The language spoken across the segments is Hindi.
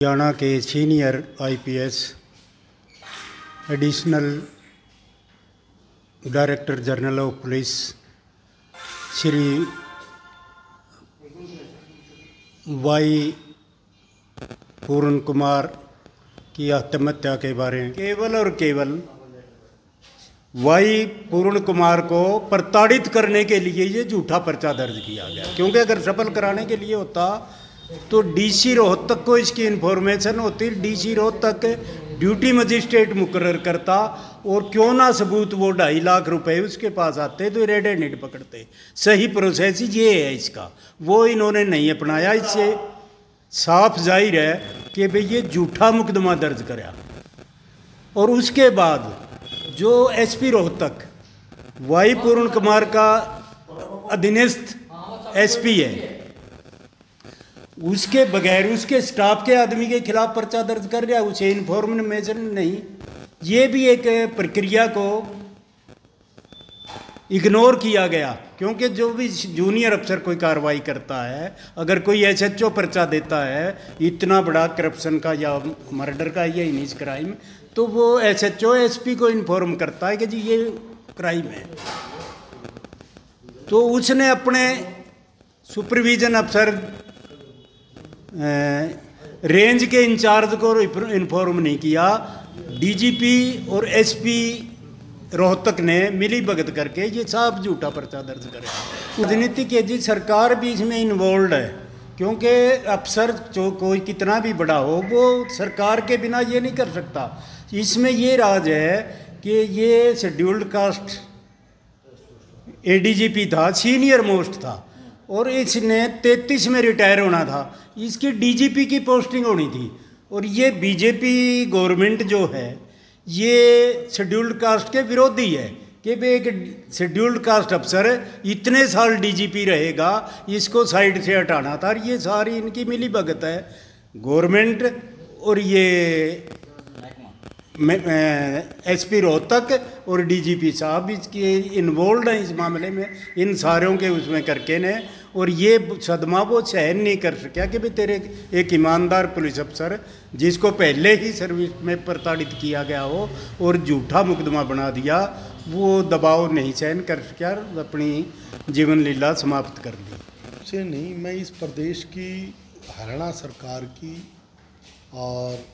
हरियाणा के senior IPS additional director general of police Shri Y Puran Kumar की आत्महत्या के बारे में केवल और केवल वाई पूर्ण कुमार को प्रताड़ित करने के लिए ये झूठा पर्चा दर्ज किया गया। क्योंकि अगर सफल कराने के लिए होता तो डीसी रोहतक को इसकी इन्फॉर्मेशन होती, डीसी रोहतक ड्यूटी मजिस्ट्रेट मुकर्रर करता और क्यों ना सबूत वो 2.5 लाख रुपए उसके पास आते तो रेड हैंडेड पकड़ते। सही प्रोसेस ये है इसका, वो इन्होंने नहीं अपनाया। इससे साफ जाहिर है कि भाई ये झूठा मुकदमा दर्ज कराया। और उसके बाद जो एसपी रोहतक वाई पूर्ण कुमार का अधीनस्थ एसपी है, उसके बगैर उसके स्टाफ के आदमी के खिलाफ पर्चा दर्ज कर रहा है, उसे इन्फॉर्मेशन नहीं। ये भी एक प्रक्रिया को इग्नोर किया गया। क्योंकि जो भी जूनियर अफसर कोई कार्रवाई करता है, अगर कोई एसएचओ पर्चा देता है इतना बड़ा करप्शन का या मर्डर का या इनिस क्राइम, तो वो एसएचओ एसपी को इन्फॉर्म करता है कि जी ये क्राइम है। तो उसने अपने सुपरविजन अफसर रेंज के इंचार्ज को इन्फॉर्म नहीं किया। डीजीपी और एसपी रोहतक ने मिली भगत करके ये साफ झूठा पर्चा दर्ज करा। राजनीति के जी सरकार भी इसमें इन्वॉल्व है। क्योंकि अफसर जो कोई कितना भी बड़ा हो वो सरकार के बिना ये नहीं कर सकता। इसमें ये राज है कि ये शेड्यूल्ड कास्ट एडीजीपी था, सीनियर मोस्ट था, और इसने 33 में रिटायर होना था। इसकी डीजीपी की पोस्टिंग होनी थी। और ये बीजेपी गवर्नमेंट जो है ये शेड्यूल्ड कास्ट के विरोधी है कि भाई एक शेड्यूल्ड कास्ट अफसर इतने साल डीजीपी रहेगा, इसको साइड से हटाना था। और ये सारी इनकी मिली भगत है गवर्नमेंट और ये एसपी रोहतक और डीजीपी साहब इसके इन्वॉल्व हैं इस मामले में, इन सारों के उसमें करके ने। और ये सदमा वो सहन नहीं कर सका कि भाई तेरे एक ईमानदार पुलिस अफसर जिसको पहले ही सर्विस में प्रताड़ित किया गया हो और झूठा मुकदमा बना दिया, वो दबाव नहीं सहन कर सका, अपनी जीवन लीला समाप्त कर ली। से नहीं, मैं इस प्रदेश की हरियाणा सरकार की और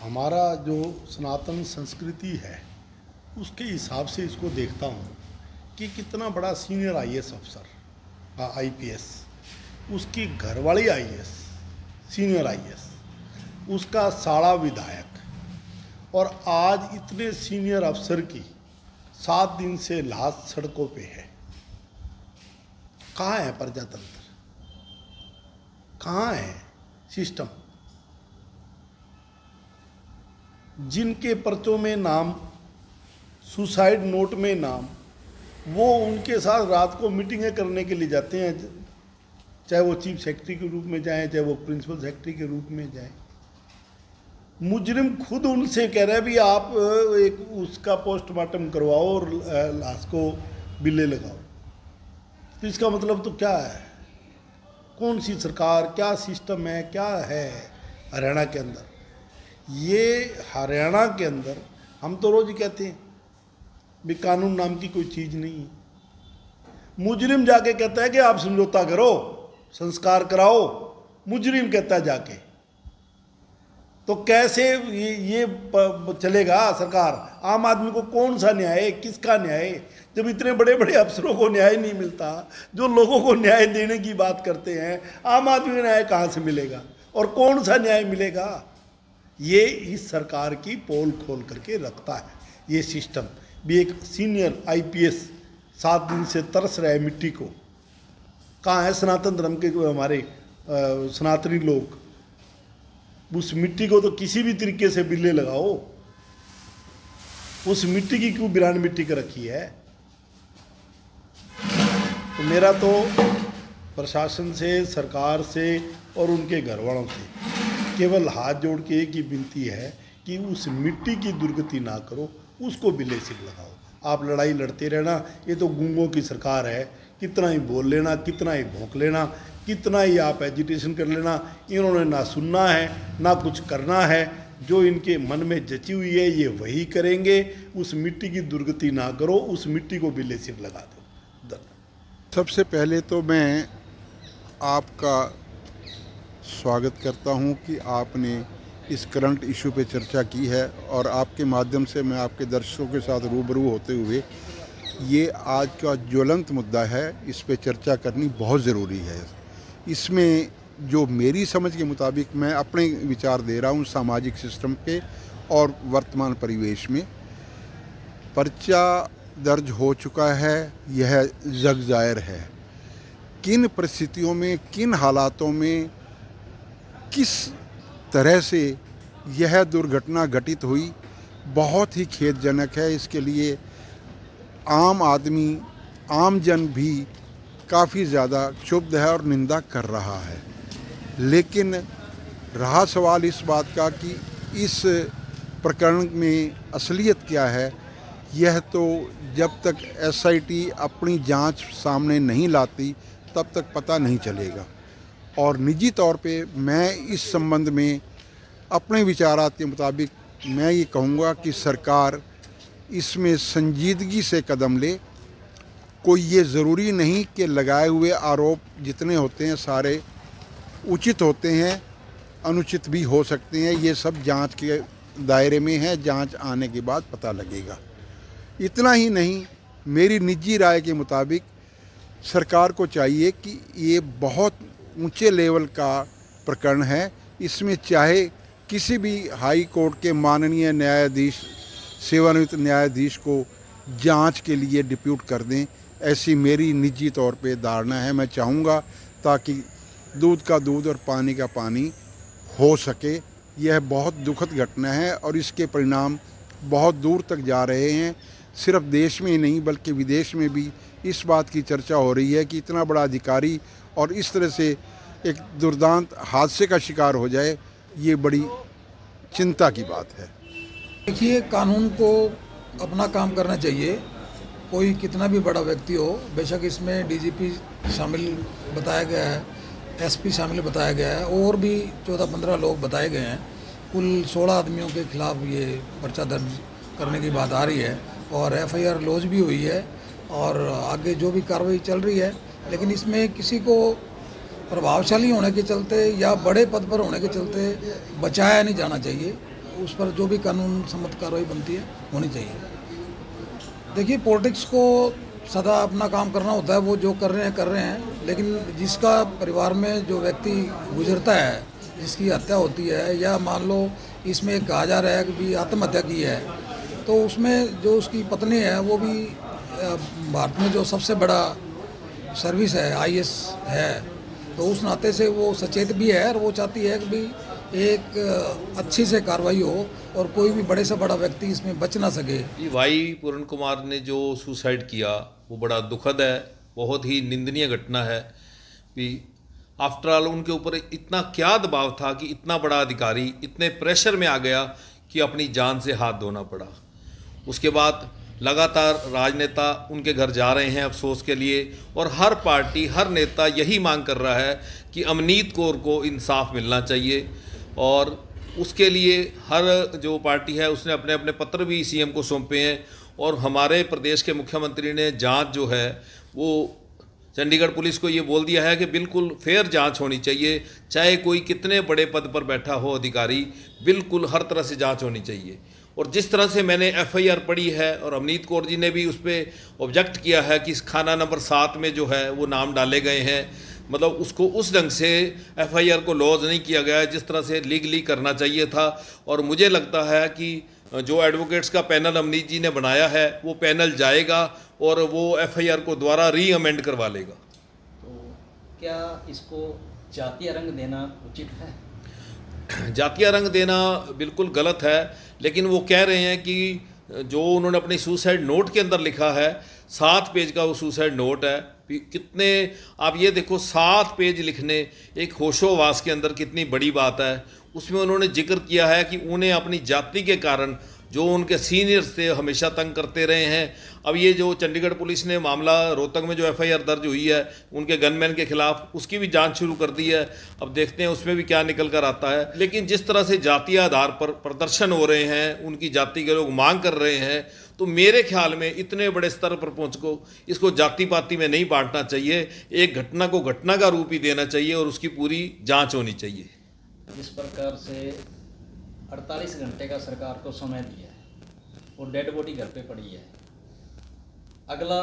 हमारा जो सनातन संस्कृति है उसके हिसाब से इसको देखता हूँ कि कितना बड़ा सीनियर आईएएस अफसर आईपीएस, उसकी घरवाली आईएएस, सीनियर आईएएस, उसका साड़ा विधायक, और आज इतने सीनियर अफसर की 7 दिन से लाश सड़कों पे है। कहाँ है प्रजातंत्र, कहाँ है सिस्टम? जिनके पर्चों में नाम, सुसाइड नोट में नाम, वो उनके साथ रात को मीटिंगें करने के लिए जाते हैं, चाहे वो चीफ सेक्रेटरी के रूप में जाएं, चाहे वो प्रिंसिपल सेक्रेटरी के रूप में जाएं। मुजरिम खुद उनसे कह रहा है भी आप एक उसका पोस्टमार्टम करवाओ और लाश को बिल्ले लगाओ। तो इसका मतलब तो क्या है? कौन सी सरकार, क्या सिस्टम है, क्या है हरियाणा के अंदर? ये हरियाणा के अंदर हम तो रोज कहते हैं भी कानून नाम की कोई चीज़ नहीं है। मुजरिम जाके कहता है कि आप समझौता करो, संस्कार कराओ, मुजरिम कहता है जाके। तो कैसे ये चलेगा सरकार? आम आदमी को कौन सा न्याय, किसका न्याय? जब इतने बड़े बड़े अफसरों को न्याय नहीं मिलता, जो लोगों को न्याय देने की बात करते हैं, आम आदमी को न्याय कहाँ से मिलेगा और कौन सा न्याय मिलेगा? ये इस सरकार की पोल खोल करके रखता है। ये सिस्टम भी एक सीनियर आईपीएस 7 दिन से तरस रहा है मिट्टी को। कहाँ है सनातन धर्म के हमारे सनातनी लोग? उस मिट्टी को तो किसी भी तरीके से बिल्ले लगाओ। उस मिट्टी की क्यों बिरान मिट्टी कर रखी है? तो मेरा तो प्रशासन से, सरकार से और उनके घर वालों से केवल हाथ जोड़ के एक ही विनती है कि उस मिट्टी की दुर्गति ना करो, उसको बिल्ले से लगाओ। आप लड़ाई लड़ते रहना, ये तो गूंगों की सरकार है, कितना ही बोल लेना, कितना ही भौंक लेना, कितना ही आप एजिटेशन कर लेना, इन्होंने ना सुनना है ना कुछ करना है। जो इनके मन में जची हुई है ये वही करेंगे। उस मिट्टी की दुर्गति ना करो, उस मिट्टी को बिल्ले सिर लगा दो। सबसे पहले तो मैं आपका स्वागत करता हूं कि आपने इस करंट इशू पे चर्चा की है और आपके माध्यम से मैं आपके दर्शकों के साथ रूबरू होते हुए ये आज का ज्वलंत मुद्दा है, इस पे चर्चा करनी बहुत ज़रूरी है। इसमें जो मेरी समझ के मुताबिक मैं अपने विचार दे रहा हूँ सामाजिक सिस्टम पे और वर्तमान परिवेश में, पर्चा दर्ज हो चुका है, यह जग ज़ाहिर है। किन परिस्थितियों में, किन हालातों में, किस तरह से यह दुर्घटना घटित हुई, बहुत ही खेदजनक है। इसके लिए आम आदमी, आम जन भी काफ़ी ज़्यादा क्षुब्ध है और निंदा कर रहा है। लेकिन रहा सवाल इस बात का कि इस प्रकरण में असलियत क्या है, यह तो जब तक एसआईटी अपनी जांच सामने नहीं लाती तब तक पता नहीं चलेगा। और निजी तौर पे मैं इस संबंध में अपने विचारात के मुताबिक मैं ये कहूँगा कि सरकार इसमें संजीदगी से कदम ले। कोई ये ज़रूरी नहीं कि लगाए हुए आरोप जितने होते हैं सारे उचित होते हैं, अनुचित भी हो सकते हैं। ये सब जांच के दायरे में है, जांच आने के बाद पता लगेगा। इतना ही नहीं, मेरी निजी राय के मुताबिक सरकार को चाहिए कि ये बहुत ऊंचे लेवल का प्रकरण है, इसमें चाहे किसी भी हाई कोर्ट के माननीय न्यायाधीश, सेवानिवृत्त न्यायाधीश को जांच के लिए डिप्यूट कर दें, ऐसी मेरी निजी तौर पे धारणा है। मैं चाहूँगा ताकि दूध का दूध और पानी का पानी हो सके। यह बहुत दुखद घटना है और इसके परिणाम बहुत दूर तक जा रहे हैं। सिर्फ देश में ही नहीं बल्कि विदेश में भी इस बात की चर्चा हो रही है कि इतना बड़ा अधिकारी और इस तरह से एक दुर्दांत हादसे का शिकार हो जाए, ये बड़ी चिंता की बात है। देखिए, कानून को अपना काम करना चाहिए। कोई कितना भी बड़ा व्यक्ति हो, बेशक इसमें डीजीपी शामिल बताया गया है, एसपी शामिल बताया गया है, और भी 14-15 लोग बताए गए हैं। कुल 16 आदमियों के खिलाफ ये पर्चा दर्ज करने की बात आ रही है और एफआईआर लॉन्च भी हुई है और आगे जो भी कार्रवाई चल रही है। लेकिन इसमें किसी को प्रभावशाली होने के चलते या बड़े पद पर होने के चलते बचाया नहीं जाना चाहिए। उस पर जो भी कानून सम्मत कार्रवाई बनती है होनी चाहिए। देखिए, पॉलिटिक्स को सदा अपना काम करना होता है, वो जो कर रहे हैं। लेकिन जिसका परिवार में जो व्यक्ति गुजरता है, जिसकी हत्या होती है, या मान लो इसमें कहा जा रहा है कि भी आत्महत्या की है, तो उसमें जो उसकी पत्नी है वो भी भारत में जो सबसे बड़ा सर्विस है आईएएस है, तो उस नाते से वो सचेत भी है और वो चाहती है कि भी एक अच्छी से कार्रवाई हो और कोई भी बड़े से बड़ा व्यक्ति इसमें बच ना सके। ये भाई पूर्ण कुमार ने जो सुसाइड किया वो बड़ा दुखद है, बहुत ही निंदनीय घटना है। भी आफ्टर ऑल उनके ऊपर इतना क्या दबाव था कि इतना बड़ा अधिकारी इतने प्रेशर में आ गया कि अपनी जान से हाथ धोना पड़ा। उसके बाद लगातार राजनेता उनके घर जा रहे हैं अफसोस के लिए, और हर पार्टी, हर नेता यही मांग कर रहा है कि अमनीत कौर को इंसाफ मिलना चाहिए। और उसके लिए हर जो पार्टी है उसने अपने अपने पत्र भी सीएम को सौंपे हैं। और हमारे प्रदेश के मुख्यमंत्री ने जांच जो है वो चंडीगढ़ पुलिस को ये बोल दिया है कि बिल्कुल फेयर जांच होनी चाहिए, चाहे कोई कितने बड़े पद पर बैठा हो अधिकारी, बिल्कुल हर तरह से जांच होनी चाहिए। और जिस तरह से मैंने एफआईआर पढ़ी है और अमनीत कौर जी ने भी उस पर ऑब्जेक्ट किया है कि इस खाना नंबर 7 में जो है वो नाम डाले गए हैं, मतलब उसको उस ढंग से एफआईआर को लॉज नहीं किया गया है जिस तरह से लीगली करना चाहिए था। और मुझे लगता है कि जो एडवोकेट्स का पैनल अमनीत जी ने बनाया है वो पैनल जाएगा और वो एफआईआर को दोबारा री अमेंड करवा लेगा। तो क्या इसको जातीय रंग देना उचित है? जातीय रंग देना बिल्कुल गलत है, लेकिन वो कह रहे हैं कि जो उन्होंने अपनी सुसाइड नोट के अंदर लिखा है, 7 पेज का वो सुसाइड नोट है। कितने आप ये देखो, 7 पेज लिखने एक होशोवास के अंदर कितनी बड़ी बात है। उसमें उन्होंने जिक्र किया है कि उन्हें अपनी जाति के कारण जो उनके सीनियर्स थे हमेशा तंग करते रहे हैं। अब ये जो चंडीगढ़ पुलिस ने मामला रोहतक में जो एफआईआर दर्ज हुई है उनके गनमैन के खिलाफ, उसकी भी जांच शुरू कर दी है। अब देखते हैं उसमें भी क्या निकल कर आता है। लेकिन जिस तरह से जातीय आधार पर प्रदर्शन हो रहे हैं, उनकी जाति के लोग मांग कर रहे हैं, तो मेरे ख्याल में इतने बड़े स्तर पर पहुँच को इसको जाति पाति में नहीं बांटना चाहिए। एक घटना को घटना का रूप ही देना चाहिए और उसकी पूरी जाँच होनी चाहिए। जिस प्रकार से 48 घंटे का सरकार को समय दिया है और डेड बॉडी घर पे पड़ी है, अगला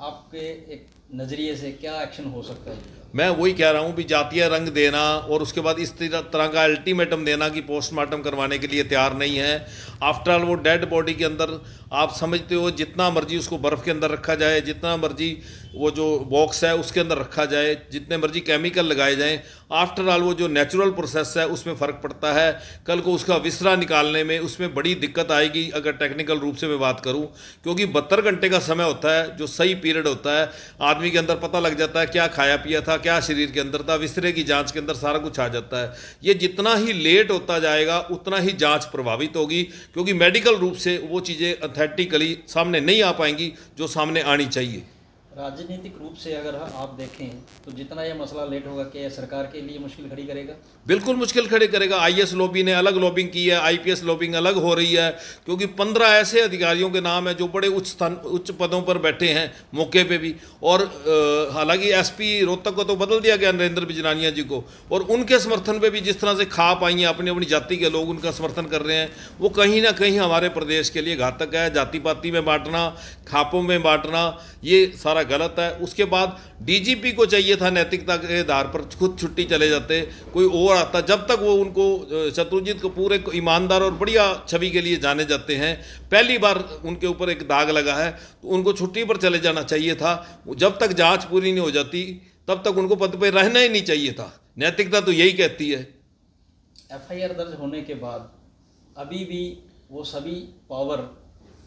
आपके एक नज़रिए से क्या एक्शन हो सकता है? मैं वही कह रहा हूँ भी जातीय रंग देना और उसके बाद इस तरह का अल्टीमेटम देना कि पोस्टमार्टम करवाने के लिए तैयार नहीं है। आफ्टर ऑल वो डेड बॉडी के अंदर आप समझते हो जितना मर्जी उसको बर्फ़ के अंदर रखा जाए, जितना मर्जी वो जो बॉक्स है उसके अंदर रखा जाए, जितने मर्जी केमिकल लगाए जाएं, आफ्टर ऑल वो जो नेचुरल प्रोसेस है उसमें फ़र्क पड़ता है। कल को उसका विसरा निकालने में उसमें बड़ी दिक्कत आएगी अगर टेक्निकल रूप से मैं बात करूं, क्योंकि 72 घंटे का समय होता है जो सही पीरियड होता है। आदमी के अंदर पता लग जाता है क्या खाया पिया था, क्या शरीर के अंदर था, विसरे की जांच के अंदर सारा कुछ आ जाता है। ये जितना ही लेट होता जाएगा उतना ही जांच प्रभावित होगी, क्योंकि मेडिकल रूप से वो चीज़ें ऑथेंटिकली सामने नहीं आ पाएंगी जो सामने आनी चाहिए। राजनीतिक रूप से अगर आप देखें तो जितना यह मसला लेट होगा, क्या यह सरकार के लिए मुश्किल खड़ी करेगा? बिल्कुल मुश्किल खड़ी करेगा। आईएएस लॉबी ने अलग लॉबिंग की है, आईपीएस लॉबिंग अलग हो रही है, क्योंकि 15 ऐसे अधिकारियों के नाम है जो बड़े उच्च पदों पर बैठे हैं मौके पे भी। और हालांकि एसपी रोहतक को तो बदल दिया गया नरेंद्र बिजनानिया जी को, और उनके समर्थन पे भी जिस तरह से खाप आई हैं अपनी अपनी जाति के लोग उनका समर्थन कर रहे हैं, वो कहीं ना कहीं हमारे प्रदेश के लिए घातक है। जाति पाति में बांटना, खापों में बांटना, ये सारा गलत है। उसके बाद डीजीपी को चाहिए था नैतिकता के आधार पर खुद छुट्टी चले जाते, कोई और आता। जब तक वो उनको शत्रुजीत कपूर एक ईमानदार और बढ़िया छवि के लिए जाने जाते हैं, पहली बार उनके ऊपर एक दाग लगा है तो उनको छुट्टी पर चले जाना चाहिए था। जब तक जांच पूरी नहीं हो जाती तब तक उनको पद पर रहना ही नहीं चाहिए था। नैतिकता तो यही कहती है। एफआईआर दर्ज होने के बाद अभी भी वो सभी पावर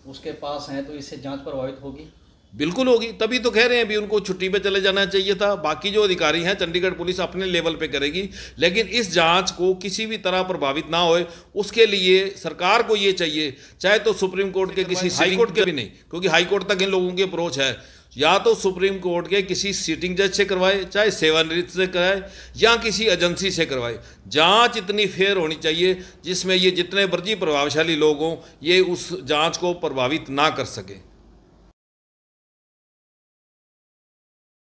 उसके पास हैं, तो इससे जांच प्रभावित होगी? बिल्कुल होगी, तभी तो कह रहे हैं भी उनको छुट्टी पे चले जाना चाहिए था। बाकी जो अधिकारी हैं चंडीगढ़ पुलिस अपने लेवल पे करेगी, लेकिन इस जांच को किसी भी तरह प्रभावित ना होए उसके लिए सरकार को ये चाहिए, चाहे तो सुप्रीम कोर्ट के किसी हाई कोर्ट के भी नहीं, क्योंकि हाई कोर्ट तक इन लोगों की अप्रोच है, या तो सुप्रीम कोर्ट के किसी सीटिंग जज से करवाए, चाहे सेवानिवृत्त से कराए, या किसी एजेंसी से करवाए। जांच इतनी फेयर होनी चाहिए जिसमें ये जितने मर्जी प्रभावशाली लोग हों ये उस जांच को प्रभावित ना कर सके।